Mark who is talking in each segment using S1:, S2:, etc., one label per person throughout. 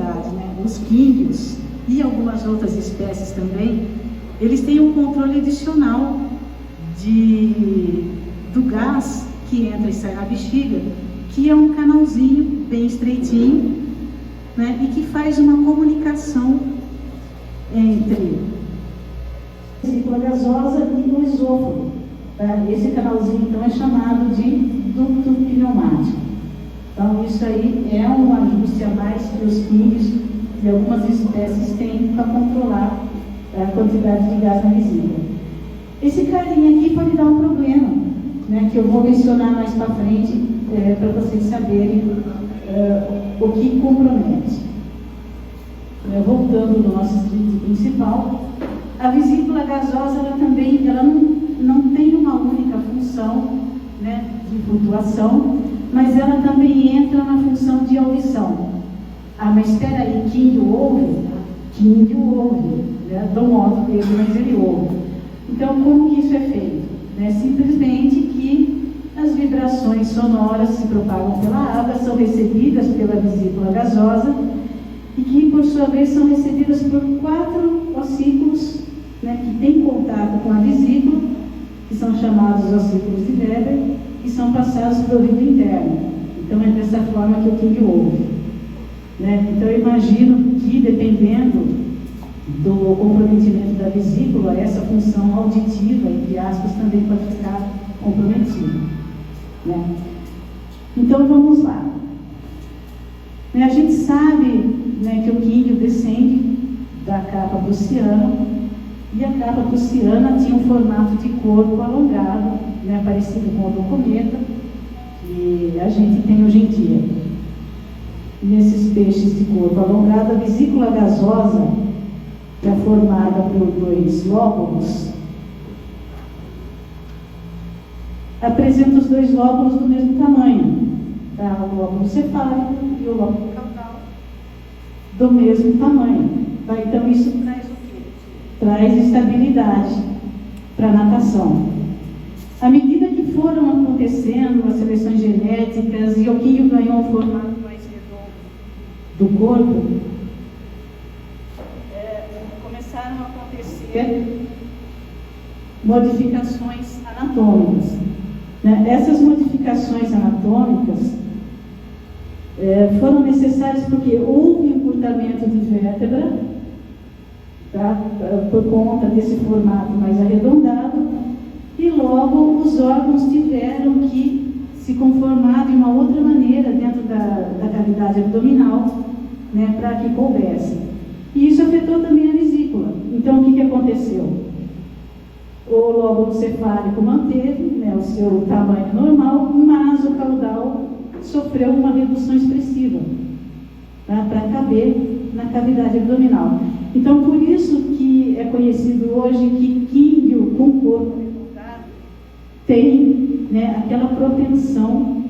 S1: verdade, né, os quíndios e algumas outras espécies também, eles têm um controle adicional do gás que entra e sai na bexiga, que é um canalzinho bem estreitinho, né, e que faz uma comunicação entre a vesícula gasosa e o esôfago. Tá? Esse canalzinho, então, é chamado de ducto pneumático. Então, isso aí é um ajuste a mais que os químicos e algumas espécies têm para controlar a quantidade de gás na vesícula. Esse carinha aqui pode dar um problema, né, que eu vou mencionar mais para frente, para vocês saberem o que compromete. Voltando no nosso estudo principal, a vesícula gasosa ela não tem uma única função, né, de flutuação, mas ela também entra na função de audição. Ah, mas espera aí, quíndio ouve? Quíndio ouve, né, do modo dele, mas ele ouve. Então, como que isso é feito? Né, simplesmente que as vibrações sonoras se propagam pela água, são recebidas pela vesícula gasosa e que, por sua vez, são recebidas por 4 ossículos, né, que têm contato com a vesícula, que são chamados ossículos de Weber, e são passados pelo ouvido interno. Então, é dessa forma que o quíndio ouve. Né? Então, eu imagino que, dependendo do comprometimento da vesícula, essa função auditiva, entre aspas, também pode ficar comprometida. Né? Então, vamos lá. A gente sabe, né, que o quíndio descende da capa prussiana, e a capa prussiana tinha um formato de corpo alongado, né, parecido com o do cometa, que a gente tem hoje em dia. Nesses peixes de corpo alongado, a vesícula gasosa é formada por 2 lóbulos. Apresenta os 2 lóbulos do mesmo tamanho, tá? O lóbulo cefálico e o lóbulo caudal do mesmo tamanho. Tá? Então, isso traz o quê? Traz estabilidade para a natação. À medida que foram acontecendo as seleções genéticas e o quíndio ganhou um formato mais redondo do corpo, começaram a acontecer modificações anatômicas. Né? Essas modificações anatômicas foram necessárias porque houve um encurtamento de vértebra, tá? Por conta desse formato mais arredondado, e logo os órgãos tiveram que se conformar de uma outra maneira dentro da cavidade abdominal, né, para que coubesse. E isso afetou também a vesícula. Então, o que aconteceu? O lóbulo cefálico manteve, né, o seu tamanho normal, mas o caudal sofreu uma redução expressiva, tá, para caber na cavidade abdominal. Então, por isso que é conhecido hoje que quíndio com corpo arredondado tem, né, aquela propensão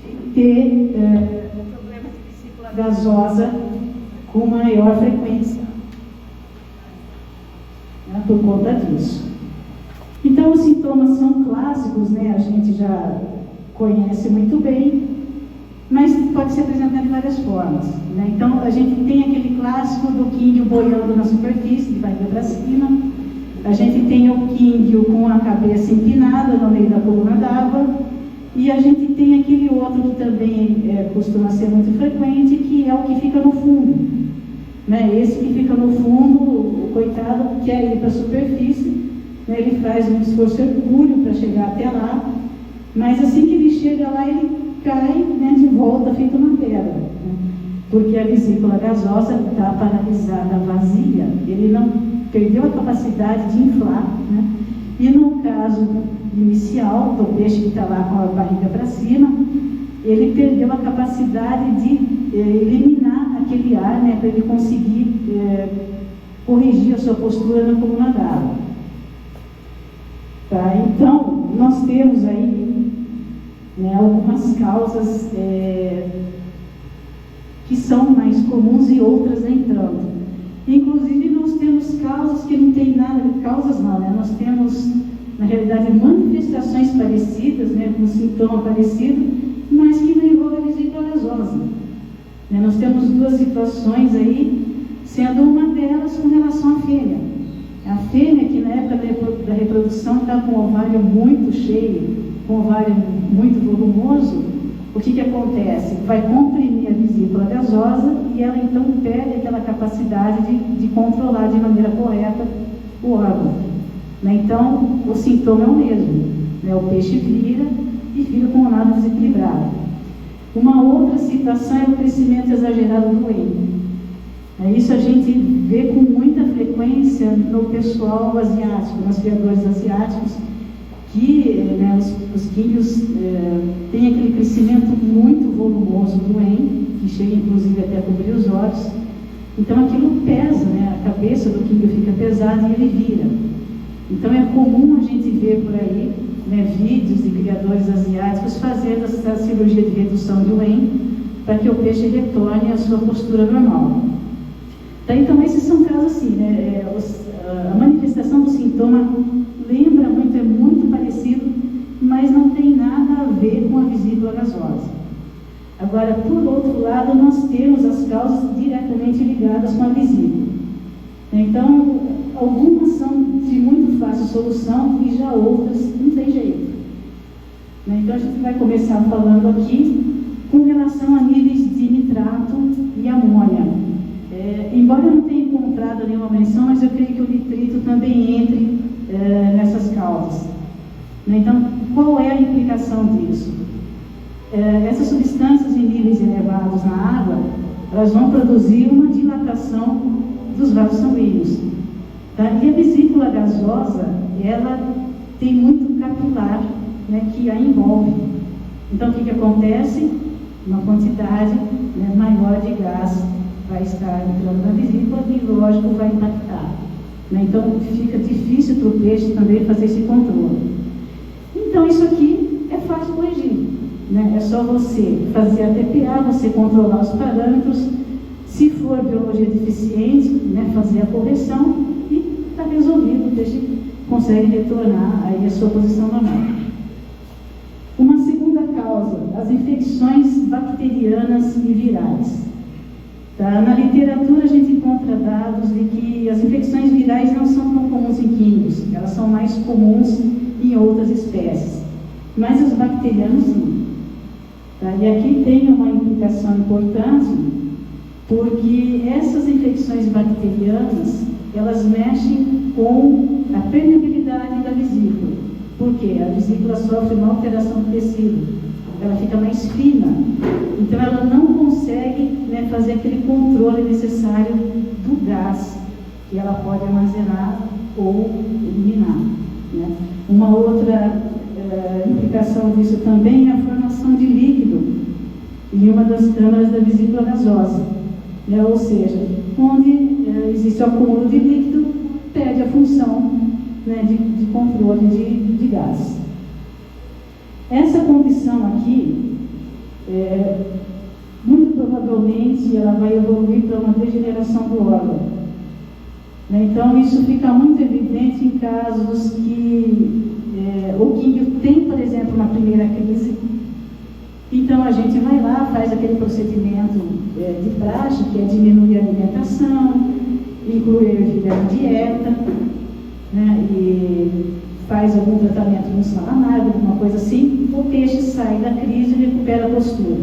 S1: de ter problemas de vesícula gasosa com maior frequência, né, por conta disso. Então, os sintomas são clássicos, né, a gente já conhece muito bem, mas pode se apresentar de várias formas. Né? Então, a gente tem aquele clássico do quíndio boiando na superfície, de barriga para cima. A gente tem o quíndio com a cabeça empinada no meio da coluna d'água. E a gente tem aquele outro que também costuma ser muito frequente, que é o que fica no fundo. Né? Esse que fica no fundo, o coitado quer ir para a superfície, né? Ele faz um esforço hercúleo para chegar até lá, mas assim que ele chega lá, ele cai, né, de volta feito uma pedra, né? Porque a vesícula gasosa está paralisada, vazia, ele não perdeu a capacidade de inflar, né? E no caso inicial do peixe que está lá com a barriga para cima, ele perdeu a capacidade de eliminar aquele ar, né, para ele conseguir corrigir a sua postura na coluna d'água. Tá? Então, nós temos aí, né, algumas causas que são mais comuns e outras entrando. Inclusive, nós temos causas que não tem nada, causas não, né? Nós temos, na realidade, manifestações parecidas, né, com sintoma parecido, mas que não envolve a vesícula gasosa. Né? Nós temos duas situações aí, sendo uma delas com relação à fêmea. A fêmea, que na época da reprodução está com o ovário muito cheio, com o ovário muito volumoso, o que acontece? Vai comprimir a vesícula gasosa e ela então perde aquela capacidade de controlar de maneira correta o órgão. Né? Então, o sintoma é o mesmo. Né? O peixe vira e fica com o nado desequilibrado. Uma outra situação é o crescimento exagerado do whey. Isso a gente vê com muita frequência no pessoal asiático, nos criadores asiáticos, que né, os químios têm aquele crescimento muito volumoso do whey, que chega inclusive até a cobrir os olhos. Então aquilo pesa, né? A cabeça do químio fica pesada e ele vira. Então é comum a gente ver por aí, né, vídeos de criadores asiáticos fazendo essa cirurgia de redução de whey para que o peixe retorne à sua postura normal. Então esses são casos assim, né? A manifestação do sintoma lembra muito, é muito parecido, mas não tem nada a ver com a vesícula gasosa. Agora, por outro lado, nós temos as causas diretamente ligadas com a vesícula. Então, algumas são de muito fácil solução e já outras não tem jeito. Então, a gente vai começar falando aqui com relação a níveis de nitrato e amônia. Embora eu não tenha encontrado nenhuma menção, mas eu creio que o nitrito também entre nessas causas. Então, qual é a implicação disso? Essas substâncias em níveis elevados na água, elas vão produzir uma dilatação dos vasos sanguíneos. Tá? E a vesícula gasosa, ela tem muito capilar, né, que a envolve. Então, o que acontece? Uma quantidade, né, maior de gás vai estar entrando na vesícula e, lógico, vai impactar. Né? Então, fica difícil para o peixe também fazer esse controle. Então, isso aqui é fácil corrigir. Né? É só você fazer a TPA, você controlar os parâmetros. Se for biologia deficiente, né, fazer a correção e está resolvido, o peixe consegue retornar aí à sua posição normal. Uma segunda causa, as infecções bacterianas e virais. Tá? Na literatura a gente encontra dados de que as infecções virais não são tão comuns em químicos, elas são mais comuns em outras espécies, mas os bacterianos sim. Tá? E aqui tem uma implicação importante, porque essas infecções bacterianas, elas mexem com a permeabilidade da vesícula. Por quê? A vesícula sofre uma alteração do tecido, ela fica mais fina, então ela não consegue, né, fazer aquele controle necessário do gás que ela pode armazenar ou eliminar. Né? Uma outra implicação disso também é a formação de líquido em uma das câmaras da vesícula gasosa. Né? Ou seja, onde existe o acúmulo de líquido, perde a função, né, de controle de gás. Essa condição aqui, muito provavelmente, ela vai evoluir para uma degeneração do órgão. Né? Então, isso fica muito evidente em casos que o químio tem, por exemplo, uma primeira crise. Então, a gente vai lá, faz aquele procedimento de praxe, que é diminuir a alimentação, incluir ervilha na dieta, né? E faz algum tratamento com sal amargo, alguma coisa assim, o peixe sai da crise e recupera a postura.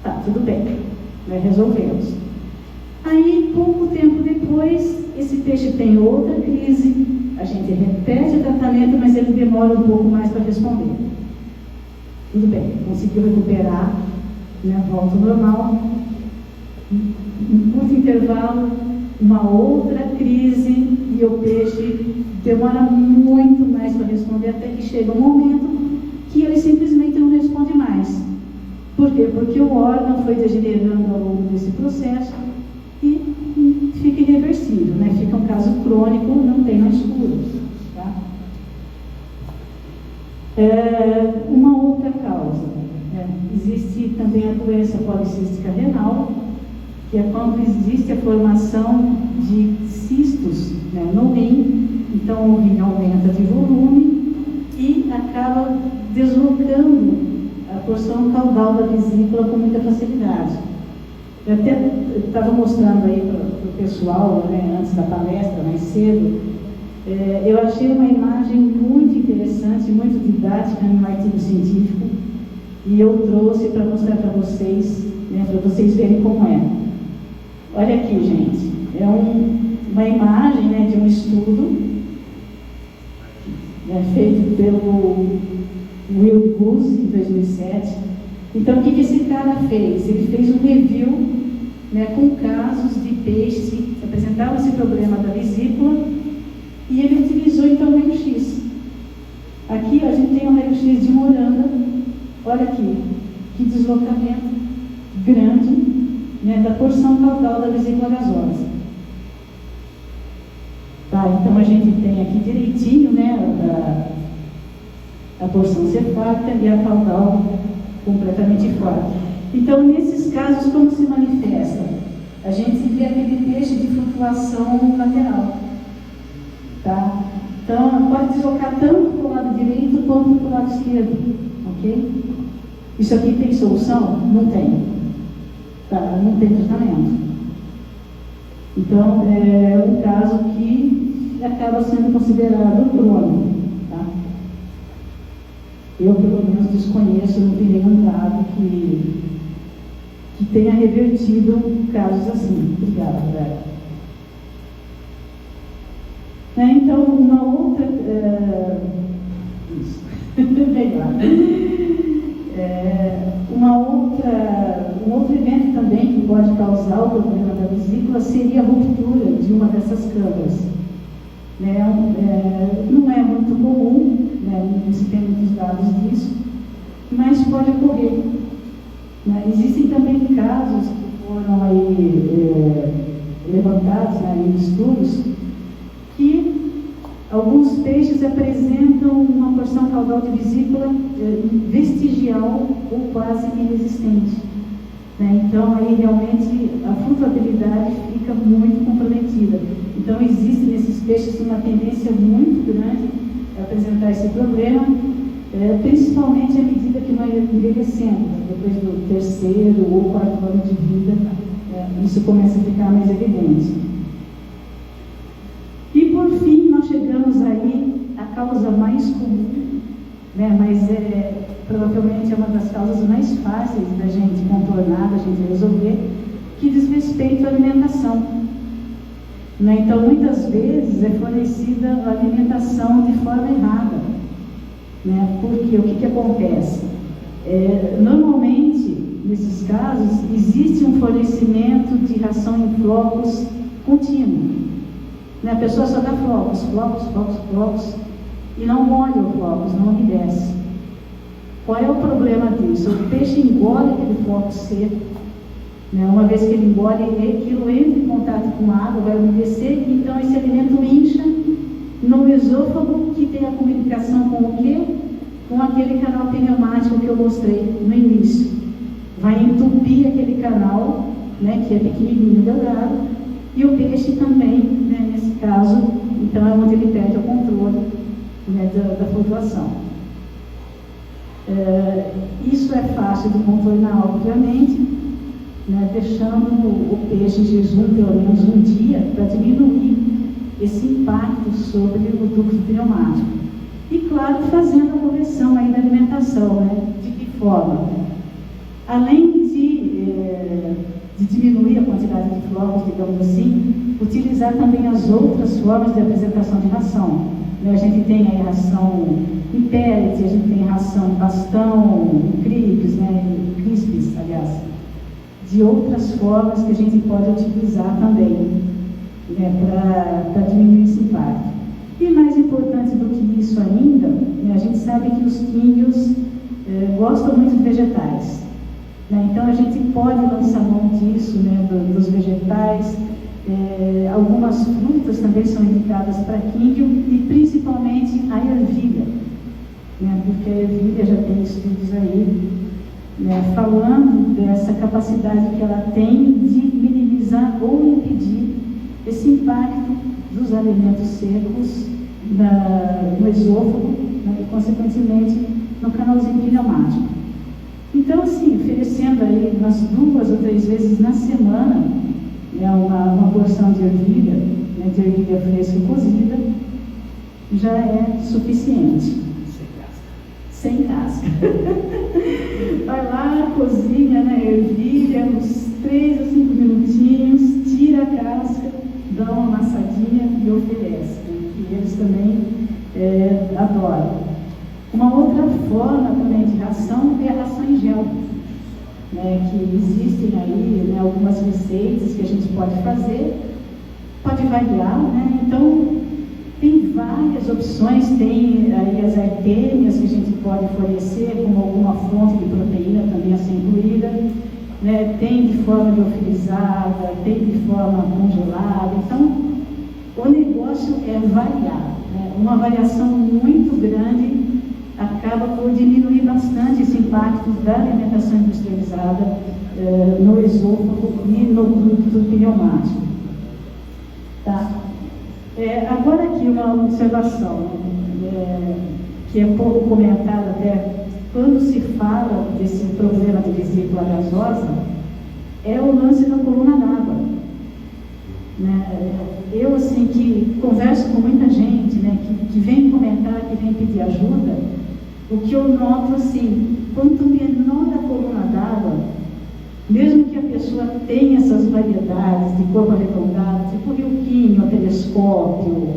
S1: Tá, tudo bem, né? Resolvemos. Aí, pouco tempo depois, esse peixe tem outra crise, a gente repete o tratamento, mas ele demora um pouco mais para responder. Tudo bem, conseguiu recuperar, né? Volta ao normal. Em curto intervalo, uma outra crise e o peixe demora muito mais para responder, até que chega um momento que ele simplesmente não responde mais. Por quê? Porque o órgão foi degenerando ao longo desse processo e fica irreversível, né? Fica um caso crônico, não tem mais cura. Tá? Uma outra causa, existe também a doença policística renal, que é quando existe a formação de cistos, né, no rim. Então o rim aumenta de volume e acaba deslocando a porção caudal da vesícula com muita facilidade. Eu até estava mostrando aí para o pessoal, né, antes da palestra, mais cedo, eu achei uma imagem muito interessante, muito didática em um artigo científico, e eu trouxe para mostrar para vocês, né, para vocês verem como é. Olha aqui, gente, é uma imagem, né, de um estudo feito pelo Will Booth em 2007. Então, o que esse cara fez? Ele fez um review, né, com casos de peixes que apresentavam esse problema da vesícula, e ele utilizou então o raio-x. Aqui a gente tem um raio-x de Moranda. Olha aqui, que deslocamento grande, né, da porção caudal da vesícula gasosa. Tá, então a gente tem aqui direitinho, né, a porção cefálica e a caudal completamente fora. Então, nesses casos, como se manifesta? A gente vê aquele peixe de flutuação lateral. Tá? Então, pode deslocar tanto para o lado direito quanto para o lado esquerdo. Ok? Isso aqui tem solução? Não tem. Tá? Não tem tratamento. Então, é um caso que acaba sendo considerado crônico. Tá? Eu, pelo menos, desconheço, não vi nenhum dado que tenha revertido casos assim. Obrigada, Vera. Então, uma outra... isso. Melhor. Um outro evento também que pode causar o problema da vesícula seria a ruptura de uma dessas câmaras. Não é muito comum, né, não se tem muitos dados disso, mas pode ocorrer. Existem também casos que foram aí, levantados, né, em estudos, que alguns peixes apresentam uma porção caudal de vesícula vestigial ou quase inexistente. Então, aí realmente a flutuabilidade fica muito comprometida. Então, existe nesses peixes uma tendência muito grande a apresentar esse problema, principalmente à medida que vai envelhecendo, depois do terceiro ou quarto ano de vida, isso começa a ficar mais evidente. E por fim, nós chegamos aí à causa mais comum, né, mas provavelmente é uma das causas mais fáceis da gente contornar, da gente resolver, que diz respeito à alimentação. Então, muitas vezes é fornecida a alimentação de forma errada. Porque o que acontece? Normalmente, nesses casos, existe um fornecimento de ração em flocos contínuo. A pessoa só dá flocos, e não molha o flocos, não umedece. Qual é o problema disso? O peixe engole aquele floco seco, uma vez que ele engole, aquilo entra em contato com a água, vai umedecer, então esse alimento incha no esôfago, que tem a comunicação com o quê? Com aquele canal pneumático que eu mostrei no início. Vai entupir aquele canal, que é pequenininho, delgado, e o peixe também, nesse caso, então é onde ele perde o controle, da flutuação. Isso é fácil de contornar, obviamente, deixando o peixe em jejum pelo menos um dia para diminuir esse impacto sobre o ducto pneumático. E, claro, fazendo a correção aí da alimentação, de que forma? Além de diminuir a quantidade de flocos, digamos assim, utilizar também as outras formas de apresentação de ração. A gente tem aí ração em pellet, a gente tem ração em bastão, em crispes, aliás, de outras formas que a gente pode utilizar também, para diminuir esse impacto. E mais importante do que isso ainda, a gente sabe que os químios gostam muito de vegetais. Então a gente pode lançar mão disso, dos vegetais. Algumas frutas também são indicadas para químio, e principalmente a ervilha, porque a ervilha já tem estudos aí, falando dessa capacidade que ela tem de minimizar ou impedir esse impacto dos alimentos secos no esôfago, e consequentemente no canalzinho pneumático. Então, Então, assim, oferecendo aí umas 2 ou 3 vezes na semana, né, uma porção de ervilha, né, de ervilha fresca e cozida, já é suficiente. Sem casca. Vai lá, cozinha, né, ervilha, uns 3 a 5 minutinhos, tira a casca, dá uma amassadinha e oferece, né, que eles também adoram. Uma outra forma também de ração é a ração em gel, né, que existem aí, né, algumas receitas que a gente pode fazer, pode variar, né, então tem várias opções, tem aí as artêmias que a gente pode fornecer como alguma fonte de proteína também a ser incluída, né, tem de forma liofilizada, tem de forma congelada, então o negócio é variar, né, uma variação muito grande acaba por diminuir bastante esse impacto da alimentação industrializada no esôfago e no duto pneumático. Tá? Agora aqui uma observação, que é pouco comentada até, quando se fala desse problema de vesícula gasosa, é o lance da coluna d'água. Né? Eu, assim, que converso com muita gente, né, que vem comentar, que vem pedir ajuda, o que eu noto, assim, quanto menor a coluna d'água, mesmo que a pessoa tenha essas variedades de corpo arredondado, tipo o rioquinho, o telescópio,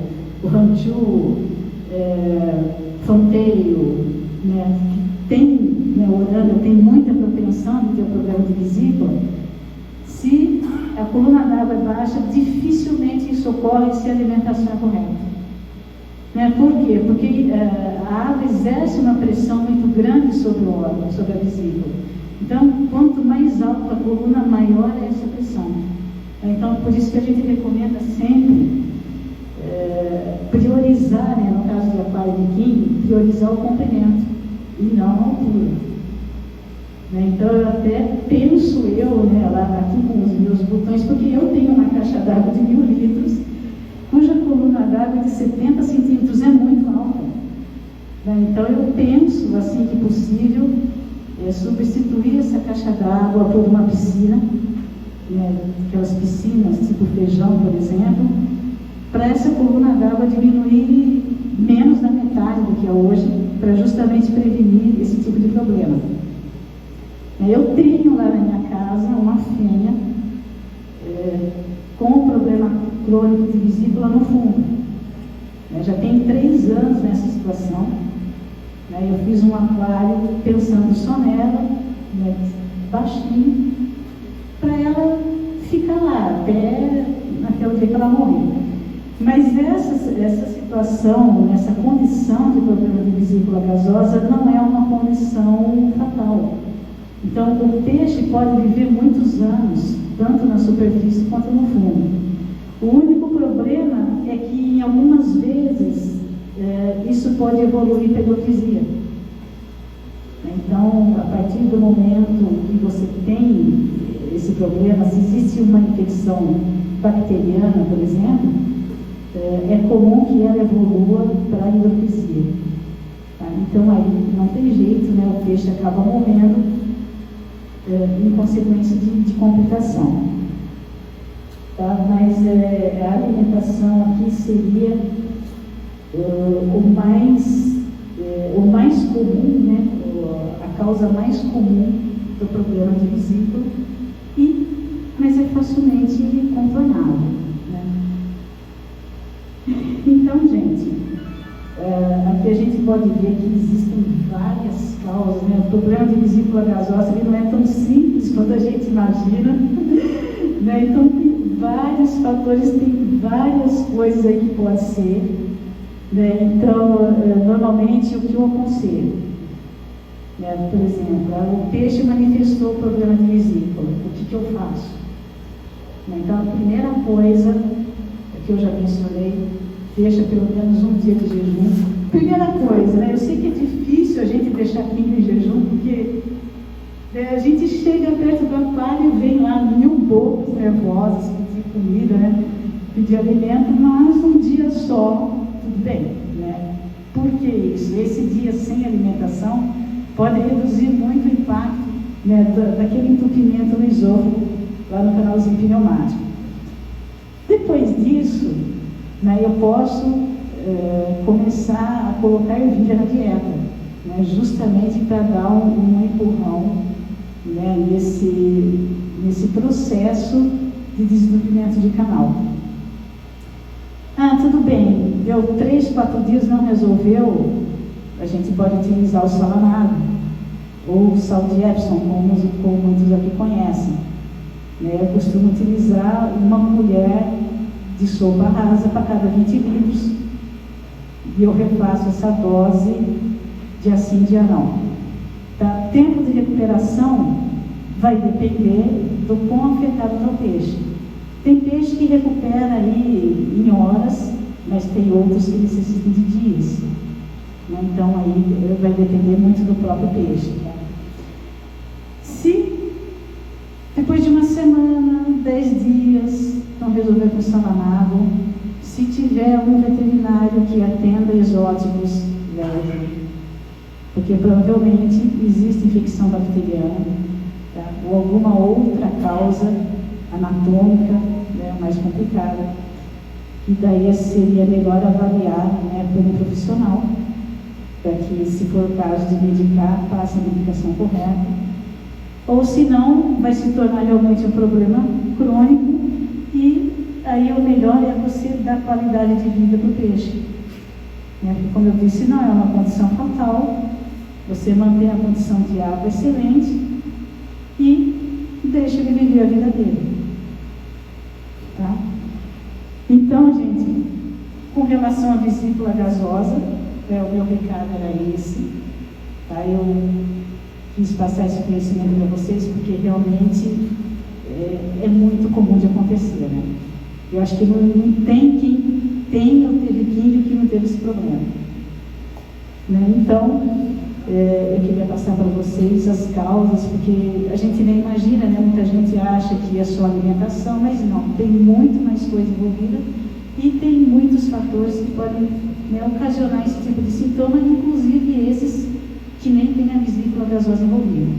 S1: o ranchu, fanteio, né, tem, né, orânia, tem muita propensão de ter problema de vesícula, se a coluna d'água é baixa, dificilmente isso ocorre se a alimentação é correta. Né? Por quê? Porque a água exerce uma pressão muito grande sobre o órgão, sobre a vesícula. Então, quanto mais alta a coluna, maior é essa pressão. Então, por isso que a gente recomenda sempre priorizar, né, no caso do aquário de King, priorizar o comprimento e não a altura. Né? Então, eu até penso né, lá aqui com os meus botões, porque eu tenho uma caixa d'água de 1000 litros, cuja coluna d'água de 70 centímetros é muito alta. Né? Então, eu penso, assim que possível, substituir essa caixa d'água por uma piscina, né, aquelas piscinas tipo Feijão, por exemplo, para essa coluna d'água diminuir menos da metade do que é hoje, para justamente prevenir esse tipo de problema. Eu tenho lá na minha casa uma fêmea com problema crônico de vesícula no fundo. Já tem 3 anos nessa situação. Eu fiz um aquário pensando só nela, né, baixinho, para ela ficar lá até naquele dia que ela morrer. Mas essa situação, essa condição de problema de vesícula gasosa não é uma condição fatal. Então, o peixe pode viver muitos anos, tanto na superfície quanto no fundo. O único problema é que, em algumas vezes, isso pode evoluir para hipoxia. Então, a partir do momento que você tem esse problema, se existe uma infecção bacteriana, por exemplo, é comum que ela evolua para a hipoxia. Tá? Então, aí não tem jeito, né? O peixe acaba morrendo em consequência de complicação. Tá? Mas a alimentação aqui seria o mais comum, né? A causa mais comum do problema de vesícula, mas é facilmente contornável. Né? Então, gente, aqui a gente pode ver que existem várias causas, né? O problema de vesícula gasosa ele não é tão simples quanto a gente imagina, né? Então tem vários fatores, tem várias coisas aí que pode ser, né? Então, normalmente o que eu aconselho, né? Por exemplo, o peixe manifestou o problema de vesícula, o que eu faço? Então, a primeira coisa que eu já mencionei, deixa pelo menos um dia de jejum. Primeira coisa, né? Eu sei que é difícil a gente deixar King em jejum, porque a gente chega perto do aquário e vem lá 1000 bocas nervosas, pedir comida, né? Pedir alimento, mas um dia só, tudo bem, né? Por que isso? Esse dia sem alimentação pode reduzir muito o impacto né, daquele entupimento no esôfago, lá no canalzinho pneumático. Depois disso, né, eu posso começar a colocar ervilha na dieta, né, justamente para dar um empurrão, né, nesse processo de desentupimento de canal. Ah, tudo bem, deu 3, 4 dias, não resolveu, a gente pode utilizar o salanado, ou o sal de Epsom, como muitos aqui conhecem. Né? Eu costumo utilizar uma colher de sopa rasa para cada 20 litros, e eu repasso essa dose dia sim, dia não. Tá? Tempo de recuperação vai depender do quão afetado está o peixe. Tem peixe que recupera aí em horas, mas tem outros que necessitam de dias. Então aí vai depender muito do próprio peixe. Tá? Se depois de uma semana, 10 dias, não resolver com salanado, se tiver um veterinário que atenda exóticos, leve, porque provavelmente existe infecção bacteriana, tá? Ou alguma outra causa anatômica, né, mais complicada, e daí seria melhor avaliar, né, por um profissional, para que, se for o caso de medicar, passe a medicação correta, ou se não, vai se tornar realmente um problema crônico, e aí o melhor é você dar qualidade de vida para o peixe. Né? Porque, como eu disse, não é uma condição fatal, você mantém a condição de água excelente e deixa ele viver a vida dele. Tá? Então, gente, com relação à vesícula gasosa, o meu recado era esse. Tá? Eu quis passar esse conhecimento para vocês porque realmente é muito comum de acontecer. Né? Eu acho que não tem quem tenha ou teve químio que não teve esse problema. Né? Então, eu queria passar para vocês as causas, porque a gente nem imagina, né? Muita gente acha que é só alimentação, mas não, tem muito mais coisa envolvida e tem muitos fatores que podem, né, ocasionar esse tipo de sintoma, inclusive esses que nem tem a vesícula gasosa envolvida.